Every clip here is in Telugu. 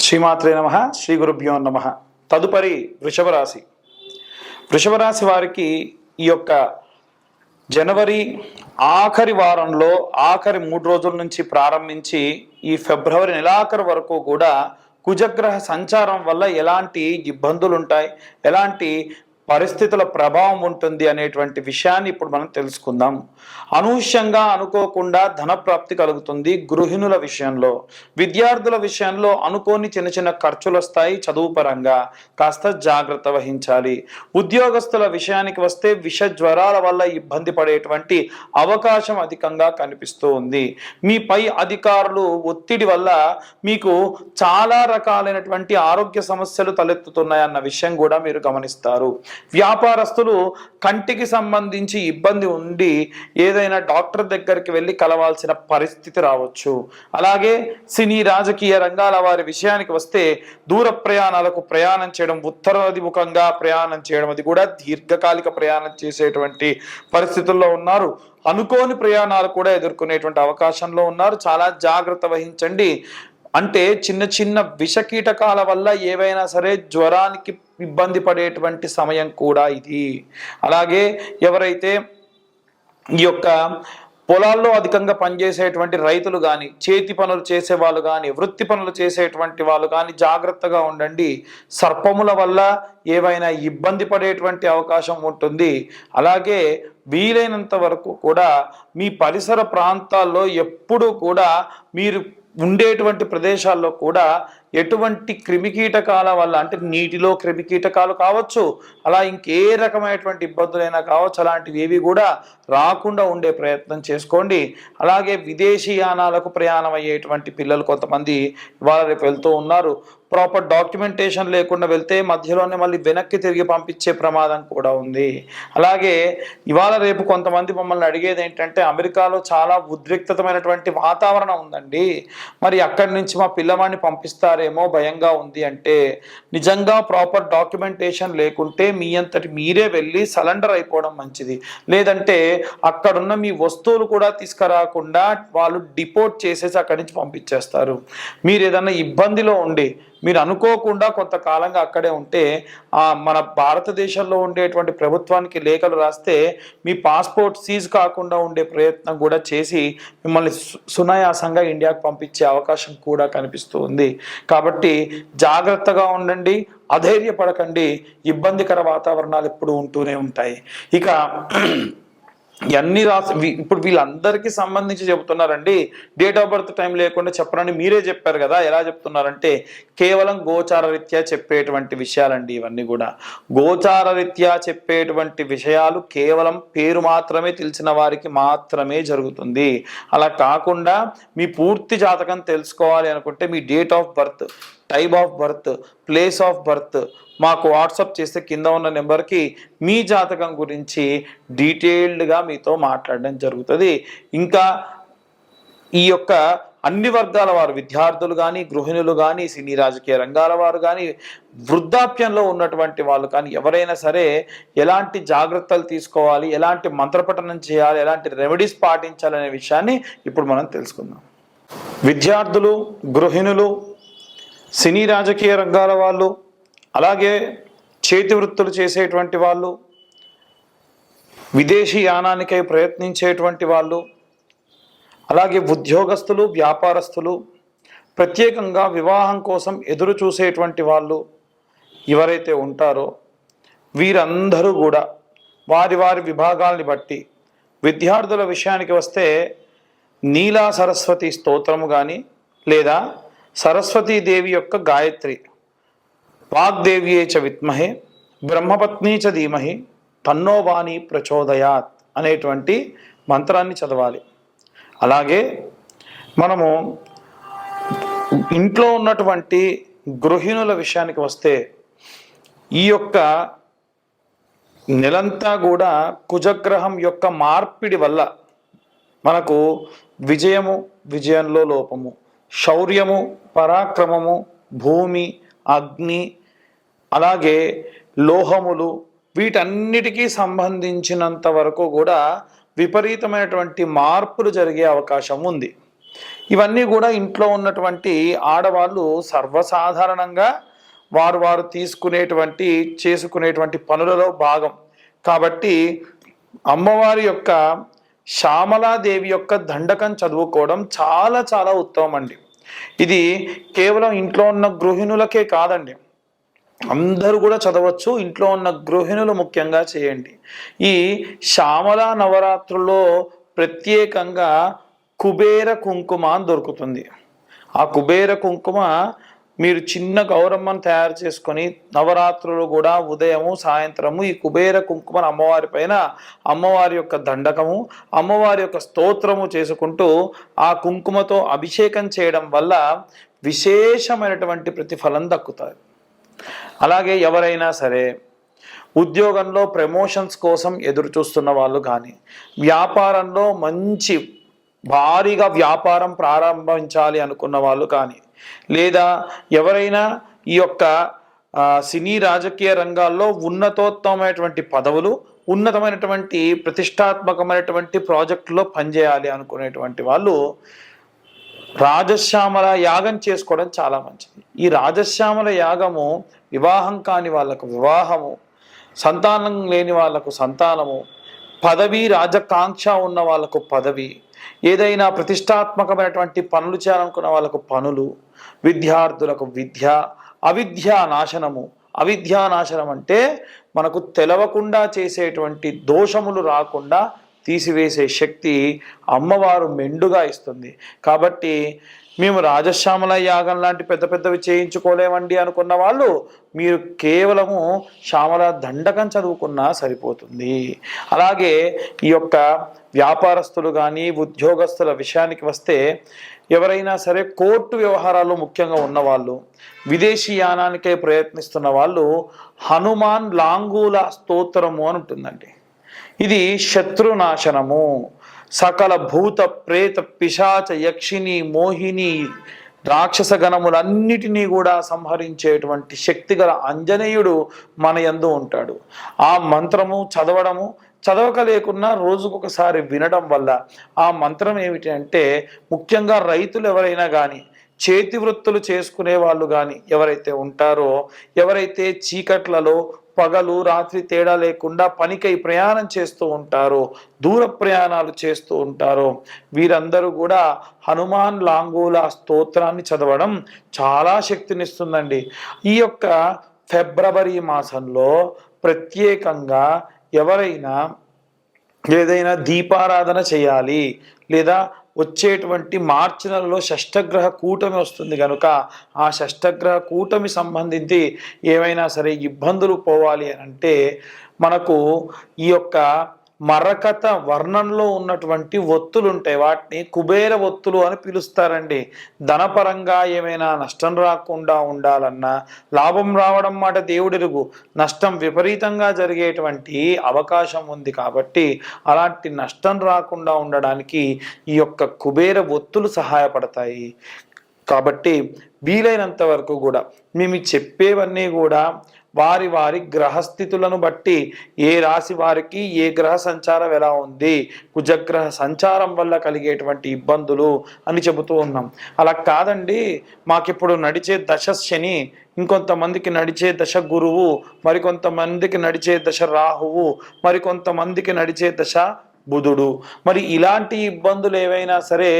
శ్రీమాత్రే నమః. శ్రీ గురుభ్యో నమః. తదుపరి వృషభ రాశి. వృషభ రాశి వారికి ఈ యొక్క జనవరి ఆఖరి వారంలో ఆఖరి 3 రోజుల నుంచి ప్రారంభించి ఈ ఫిబ్రవరి నెలాఖరు వరకు కూడా కుజగ్రహ సంచారం వల్ల ఎలాంటి ఇబ్బందులు ఉంటాయి, ఎలాంటి పరిస్థితుల ప్రభావం ఉంటుంది అనేటువంటి విషయాన్ని ఇప్పుడు మనం తెలుసుకుందాం. అనూహ్యంగా అనుకోకుండా ధన ప్రాప్తి కలుగుతుంది. గృహిణుల విషయంలో, విద్యార్థుల విషయంలో అనుకోని చిన్న చిన్న ఖర్చులు వస్తాయి. చదువు పరంగా కాస్త జాగ్రత్త వహించాలి. ఉద్యోగస్తుల విషయానికి వస్తే విష జ్వరాల వల్ల ఇబ్బంది పడేటువంటి అవకాశం అధికంగా కనిపిస్తూ ఉంది. మీ పై అధికారులు ఒత్తిడి వల్ల మీకు చాలా రకాలైనటువంటి ఆరోగ్య సమస్యలు తలెత్తుతున్నాయన్న విషయం కూడా మీరు గమనిస్తారు. వ్యాపారస్తులు కంటికి సంబంధించి ఇబ్బంది ఉండి ఏదైనా డాక్టర్ దగ్గరికి వెళ్ళి కలవాల్సిన పరిస్థితి రావచ్చు. అలాగే సినీ రాజకీయ రంగాల వారి విషయానికి వస్తే దూర ప్రయాణాలకు ప్రయాణం చేయడం, ఉత్తరాభిముఖంగా ప్రయాణం చేయడం, అది కూడా దీర్ఘకాలిక ప్రయాణం చేసేటువంటి పరిస్థితుల్లో ఉన్నారు. అనుకోని ప్రయాణాలు కూడా ఎదుర్కొనేటువంటి అవకాశంలో ఉన్నారు. చాలా జాగ్రత్త వహించండి. అంటే చిన్న చిన్న విషకీటకాల వల్ల ఏవైనా సరే జ్వరానికి ఇబ్బంది పడేటువంటి సమయం కూడా ఇది. అలాగే ఎవరైతే ఈ యొక్క పొలాల్లో అధికంగా పనిచేసేటువంటి రైతులు కానీ, చేతి పనులు చేసే వాళ్ళు కానీ, వృత్తి పనులు చేసేటువంటి వాళ్ళు కానీ జాగ్రత్తగా ఉండండి. సర్పముల వల్ల ఏవైనా ఇబ్బంది పడేటువంటి అవకాశం ఉంటుంది. అలాగే వీలైనంత వరకు కూడా మీ పరిసర ప్రాంతాల్లో ఎప్పుడూ కూడా మీరు ఉండేటువంటి ప్రదేశాల్లో కూడా ఎటువంటి క్రిమికీటకాల వల్ల, అంటే నీటిలో క్రిమికీటకాలు కావచ్చు, అలా ఇంకే రకమైనటువంటి ఇబ్బందులైనా కావచ్చు, అలాంటివి ఏవి కూడా రాకుండా ఉండే ప్రయత్నం చేసుకోండి. అలాగే విదేశీయానాలకు ప్రయాణం అయ్యేటువంటి పిల్లలు కొంతమంది ఇవాళ రేపు వెళ్తూ ఉన్నారు. ప్రాపర్ డాక్యుమెంటేషన్ లేకుండా వెళ్తే మధ్యలోనే మళ్ళీ వెనక్కి తిరిగి పంపించే ప్రమాదం కూడా ఉంది. అలాగే ఇవాళ రేపు కొంతమంది మమ్మల్ని అడిగేది ఏంటంటే, అమెరికాలో చాలా ఉద్రిక్తమైనటువంటి వాతావరణం ఉందండి, మరి అక్కడి నుంచి మా పిల్లవాడిని పంపిస్తారేమో భయంగా ఉంది అంటే, నిజంగా ప్రాపర్ డాక్యుమెంటేషన్ లేకుంటే మీ అంతటి మీరే వెళ్ళి సరెండర్ అయిపోవడం మంచిది. లేదంటే అక్కడున్న మీ వస్తువులు కూడా తీసుకురాకుండా వాళ్ళు డిపోర్ట్ చేసేసి అక్కడి నుంచి పంపించేస్తారు. మీరు ఏదన్నా ఇబ్బందిలో ఉండి మీరు అనుకోకుండా కొంతకాలంగా అక్కడే ఉంటే మన భారతదేశంలో ఉండేటువంటి ప్రభుత్వానికి లేఖలు రాస్తే మీ పాస్పోర్ట్ సీజ్ కాకుండా ఉండే ప్రయత్నం కూడా చేసి మిమ్మల్ని సునాయాసంగా ఇండియాకు పంపించే అవకాశం కూడా కనిపిస్తూ ఉంది. కాబట్టి జాగ్రత్తగా ఉండండి, అధైర్యపడకండి. ఇబ్బందికర వాతావరణాలు ఎప్పుడు ఉంటూనే ఉంటాయి. ఇక అన్ని రాసి ఇప్పుడు వీళ్ళందరికీ సంబంధించి చెబుతున్నారండి. డేట్ ఆఫ్ బర్త్ టైం లేకుండా చెప్పరని మీరే చెప్పారు కదా. ఎలా చెప్తున్నారంటే కేవలం గోచార రీత్యా చెప్పేటువంటి విషయాలండి. ఇవన్నీ కూడా గోచార రీత్యా చెప్పేటువంటి విషయాలు కేవలం పేరు మాత్రమే తెలిసిన వారికి మాత్రమే జరుగుతుంది. అలా కాకుండా మీ పూర్తి జాతకం తెలుసుకోవాలి అనుకుంటే మీ date of birth, time of birth, place of birth మాకు వాట్సాప్ చేస్తే కింద ఉన్న నెంబర్కి మీ జాతకం గురించి డీటెయిల్డ్గా మీతో మాట్లాడడం జరుగుతుంది. ఇంకా ఈ యొక్క అన్ని వర్గాల వారు, విద్యార్థులు కానీ, గృహిణులు కానీ, సినీ రాజకీయ రంగాల వారు కానీ, వృద్ధాప్యంలో ఉన్నటువంటి వాళ్ళు కానీ ఎవరైనా సరే ఎలాంటి జాగ్రత్తలు తీసుకోవాలి, ఎలాంటి మంత్రపఠనం చేయాలి, ఎలాంటి రెమెడీస్ పాటించాలనే విషయాన్ని ఇప్పుడు మనం తెలుసుకుందాం. విద్యార్థులు, గృహిణులు, సినీ రాజకీయ రంగాల వాళ్ళు, అలాగే చేతి వృత్తులు చేసేటువంటి వాళ్ళు, విదేశీ యానానికై ప్రయత్నించేటువంటి వాళ్ళు, అలాగే ఉద్యోగస్తులు, వ్యాపారస్తులు, ప్రత్యేకంగా వివాహం కోసం ఎదురు చూసేటువంటి వాళ్ళు ఎవరైతే ఉంటారో వీరందరూ కూడా వారి వారి విభాగాల్ని బట్టి, విద్యార్థుల విషయానికి వస్తే నీలా సరస్వతి స్తోత్రము కానీ, లేదా సరస్వతీదేవి యొక్క గాయత్రి, వాగ్దేవ్యే చ విద్మహే బ్రహ్మపత్నీ చ ధీమహి తన్నో వాణి ప్రచోదయాత్ అనేటువంటి మంత్రాన్ని చదవాలి. అలాగే మనము ఇంట్లో ఉన్నటువంటి గృహిణుల విషయానికి వస్తే ఈ యొక్క నెలంతా కూడా కుజగ్రహం యొక్క మార్పిడి వల్ల మనకు విజయము, విజయంలో లోపము, శౌర్యము, పరాక్రమము, భూమి, అగ్ని, అలాగే లోహములు, వీటన్నిటికీ సంబంధించినంత వరకు కూడా విపరీతమైనటువంటి మార్పులు జరిగే అవకాశం ఉంది. ఇవన్నీ కూడా ఇంట్లో ఉన్నటువంటి ఆడవాళ్ళు సర్వసాధారణంగా వారు చేసుకునేటువంటి పనులలో భాగం. కాబట్టి అమ్మవారి యొక్క శ్యామలాదేవి యొక్క దండకం చదువుకోవడం చాలా చాలా ఉత్తమం అండి. ఇది కేవలం ఇంట్లో ఉన్న గృహిణులకే కాదండి, అందరూ కూడా చదవచ్చు. ఇంట్లో ఉన్న గృహిణులు ముఖ్యంగా చేయండి. ఈ శ్యామల నవరాత్రుల్లో ప్రత్యేకంగా కుబేర కుంకుమ అని దొరుకుతుంది. ఆ కుబేర కుంకుమ మీరు చిన్న గౌరమ్మను తయారు చేసుకొని నవరాత్రులు కూడా ఉదయము సాయంత్రము ఈ కుబేర కుంకుమను అమ్మవారి పైన అమ్మవారి యొక్క దండకము అమ్మవారి యొక్క స్తోత్రము చేసుకుంటూ ఆ కుంకుమతో అభిషేకం చేయడం వల్ల విశేషమైనటువంటి ప్రతిఫలం దక్కుతుంది. అలాగే ఎవరైనా సరే ఉద్యోగంలో ప్రమోషన్స్ కోసం ఎదురు చూస్తున్న వాళ్ళు కానీ, వ్యాపారంలో మంచి భారీగా వ్యాపారం ప్రారంభించాలి అనుకున్న వాళ్ళు కానీ, లేదా ఎవరైనా ఈ యొక్క సినీ రాజకీయ రంగాల్లో ఉన్నతోత్తమైనటువంటి పదవులు, ఉన్నతమైనటువంటి ప్రతిష్టాత్మకమైనటువంటి ప్రాజెక్టులో పనిచేయాలి అనుకునేటువంటి వాళ్ళు రాజశ్యామల యాగం చేసుకోవడం చాలా మంచిది. ఈ రాజశ్యామల యాగము వివాహం కాని వాళ్ళకు వివాహము, సంతానం లేని వాళ్ళకు సంతానము, పదవి రాజకాంక్ష ఉన్న వాళ్ళకు పదవి, ఏదైనా ప్రతిష్టాత్మకమైనటువంటి పనులు చేయాలనుకున్న వాళ్ళకు పనులు, విద్యార్థులకు విద్య, అవిద్యా నాశనము. అవిద్యా నాశనం అంటే మనకు తెలవకుండా చేసేటువంటి దోషములు రాకుండా తీసివేసే శక్తి అమ్మవారు మెండుగా ఇస్తుంది. కాబట్టి మేము రాజశ్యామల యాగం లాంటి పెద్ద పెద్దవి చేయించుకోలేమండి అనుకున్న వాళ్ళు మీరు కేవలము శ్యామల దండకం చదువుకున్నా సరిపోతుంది. అలాగే ఈ యొక్క వ్యాపారస్తులు కానీ ఉద్యోగస్తుల విషయానికి వస్తే ఎవరైనా సరే కోర్టు వ్యవహారాలు ముఖ్యంగా ఉన్నవాళ్ళు, విదేశీ యానానికే ప్రయత్నిస్తున్న వాళ్ళు హనుమాన్ లాంగూల స్తోత్రము అని ఉంటుందండి. ఇది శత్రునాశనము, సకల భూత ప్రేత పిశాచ యక్షిని మోహిని రాక్షస గణములన్నిటినీ కూడా సంహరించేటువంటి శక్తిగల ఆంజనేయుడు మన యందు ఉంటాడు. ఆ మంత్రము చదవక లేకున్నా రోజుకొకసారి వినడం వల్ల ఆ మంత్రం ఏమిటి అంటే, ముఖ్యంగా రైతులు ఎవరైనా కానీ, చేతి వృత్తులు చేసుకునే వాళ్ళు కానీ ఎవరైతే ఉంటారో, ఎవరైతే చీకట్లలో పగలు రాత్రి తేడా లేకుండా పనికై ప్రయాణం చేస్తూ ఉంటారో, దూర ప్రయాణాలు చేస్తూ ఉంటారో, వీరందరూ కూడా హనుమాన్ లాంగూల స్తోత్రాన్ని చదవడం చాలా శక్తినిస్తుందండి. ఈ యొక్క ఫిబ్రవరి మాసంలో ప్రత్యేకంగా ఎవరైనా ఏదైనా దీపారాధన చేయాలి, లేదా వచ్చేటువంటి మార్చి నెలలో షష్టగ్రహ కూటమి వస్తుంది కనుక ఆ షష్టగ్రహ కూటమి సంబంధించి ఏమైనా సరే ఇబ్బందులు పోవాలి అని అంటే మనకు ఈ యొక్క మరకత వర్ణంలో ఉన్నటువంటి ఒత్తులు ఉంటాయి, వాటిని కుబేర ఒత్తులు అని పిలుస్తారండి. ధనపరంగా ఏమైనా నష్టం రాకుండా ఉండాలన్నా, లాభం రావడం మాట దేవుడిరుగు, నష్టం విపరీతంగా జరిగేటువంటి అవకాశం ఉంది. కాబట్టి అలాంటి నష్టం రాకుండా ఉండడానికి ఈ యొక్క కుబేర ఒత్తులు సహాయపడతాయి. కాబట్టి వీలైనంత వరకు కూడా మేము చెప్పేవన్నీ కూడా వారి వారి గ్రహస్థితులను బట్టి, ఏ రాశి వారికి ఏ గ్రహ సంచారం ఎలా ఉంది, కుజగ్రహ సంచారం వల్ల కలిగేటువంటి ఇబ్బందులు అని చెబుతూ ఉన్నాం. అలా కాదండి, మాకిప్పుడు నడిచే దశ శని, ఇంకొంతమందికి నడిచే దశ గురువు, మరికొంతమందికి నడిచే దశ రాహువు, మరికొంతమందికి నడిచే దశ బుధుడు, మరి ఇలాంటి ఇబ్బందులు ఏవైనా సరే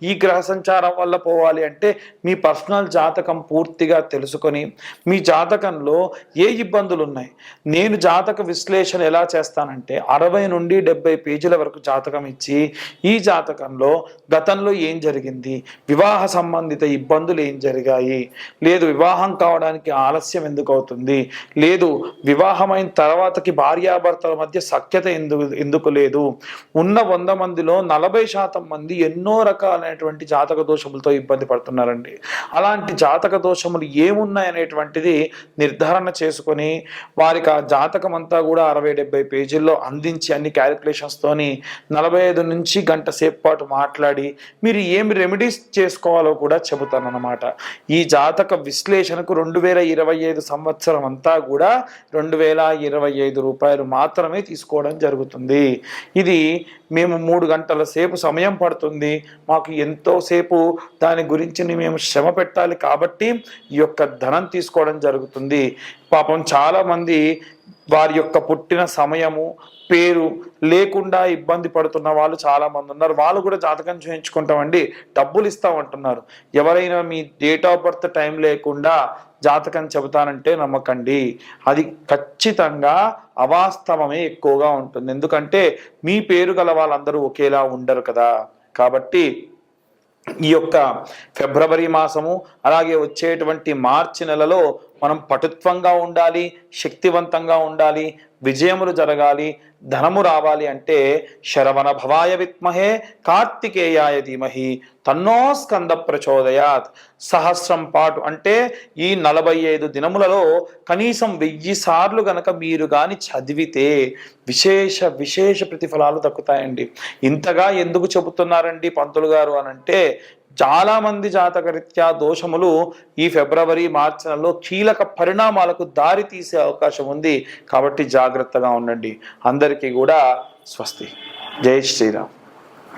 ఈ గ్రహ సంచారం వల్ల పోవాలి అంటే మీ పర్సనల్ జాతకం పూర్తిగా తెలుసుకొని, మీ జాతకంలో ఏ ఇబ్బందులు ఉన్నాయి, నేను జాతక విశ్లేషణ ఎలా చేస్తానంటే 60 నుండి 70 పేజీల వరకు జాతకం ఇచ్చి, ఈ జాతకంలో గతంలో ఏం జరిగింది, వివాహ సంబంధిత ఇబ్బందులు ఏం జరిగాయి, లేదు వివాహం కావడానికి ఆలస్యం ఎందుకు అవుతుంది, లేదు వివాహమైన తర్వాతకి భార్యాభర్తల మధ్య సఖ్యత ఎందుకు లేదు, ఉన్న 100 మందిలో 40% మంది ఎన్నో రకాలైనటువంటి జాతక దోషములతో ఇబ్బంది పడుతున్నారండి. అలాంటి జాతక దోషములు ఏమున్నాయనేటువంటిది నిర్ధారణ చేసుకొని వారికి ఆ జాతకం అంతా కూడా 60-70 పేజీల్లో అందించి అన్ని క్యాలిక్యులేషన్స్తోని 45 నుంచి గంట సేపు పాటు మాట్లాడి మీరు ఏమి రెమెడీస్ చేసుకోవాలో కూడా చెబుతానన్నమాట. ఈ జాతక విశ్లేషణకు 2025 సంవత్సరం అంతా కూడా 2025 రూపాయలు మాత్రమే తీసుకోవడం జరుగుతుంది. ఇది మేము 3 గంటల సేపు సమయం పడుతుంది, మాకు ఎంతోసేపు దాని గురించి మేము శ్రమ పెట్టాలి కాబట్టి ఈ యొక్క ధనం తీసుకోవడం జరుగుతుంది. పాపం చాలామంది వారి యొక్క పుట్టిన సమయము పేరు లేకుండా ఇబ్బంది పడుతున్న వాళ్ళు చాలామంది ఉన్నారు. వాళ్ళు కూడా జాతకం చేయించుకుంటామండి, డబ్బులు ఇస్తామంటున్నారు. ఎవరైనా మీ డేట్ ఆఫ్ బర్త్ టైం లేకుండా జాతకం చెబుతానంటే నమ్మకండి, అది ఖచ్చితంగా అవాస్తవమే ఎక్కువగా ఉంటుంది. ఎందుకంటే మీ పేరు గల వాళ్ళందరూ ఒకేలా ఉండరు కదా. కాబట్టి ఈ యొక్క ఫిబ్రవరి మాసము అలాగే వచ్చేటువంటి మార్చి నెలలో మనం పటుత్వంగా ఉండాలి, శక్తివంతంగా ఉండాలి, విజయములు జరగాలి, ధనము రావాలి అంటే శరవణ భవాయ విద్మహే కార్తికేయాయ ధీమహి తన్నో స్కంద ప్రచోదయాత్. సహస్రం పాటు అంటే ఈ 45 దినములలో కనీసం 1000 సార్లు గనక మీరు కానీ చదివితే విశేష ప్రతిఫలాలు దక్కుతాయండి. ఇంతగా ఎందుకు చెబుతున్నారండి పంతులు గారు అనంటే, చాలామంది జాతకరీత్యా దోషములు ఈ ఫిబ్రవరి మార్చి నెలలో కీలక పరిణామాలకు దారి తీసే అవకాశం ఉంది. కాబట్టి జాగ్రత్తగా ఉండండి. అందరికీ కూడా స్వస్తి. జై శ్రీరామ్.